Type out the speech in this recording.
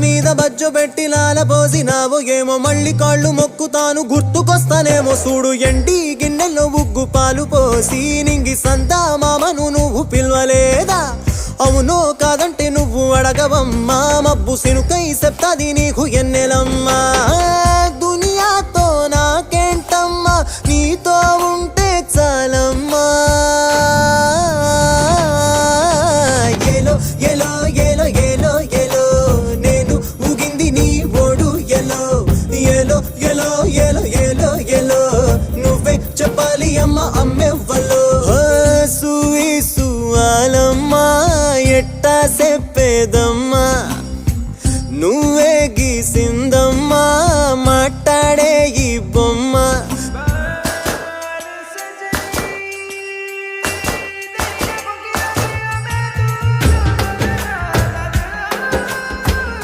మీద బజ్జు పెట్టి లాల పోసినావు ఏమో మళ్ళీ కాళ్ళు మొక్కుతాను గుర్తుకొస్తానేమో చూడు ఎండి గిన్నెల్లో ఉగ్గు పాలు పోసి నింగి సంతా మామను నువ్వు పిలవలేదా అవునో కాదంటే నువ్వు అడగవమ్మా మబ్బు సినుకై చెప్తాది నీకు ఎన్నెలమ్మా దునియాతో నాకేంటమ్మా నీతో ఉంటే చాలమ్మా ఎలో ఎలో ఎలో ఎలో ఎలో నేను ఊగింది నీ ఓడు ఎలో ఎలో ఎలో ఎలో ఎలో ఎలో నువ్వే చెప్పాలి అమ్మ అమ్మెవ్వలో సూయి సువాలమ్మా ఎట్టా చెప్పేదమ్మా నువ్వే గీసిందమ్మా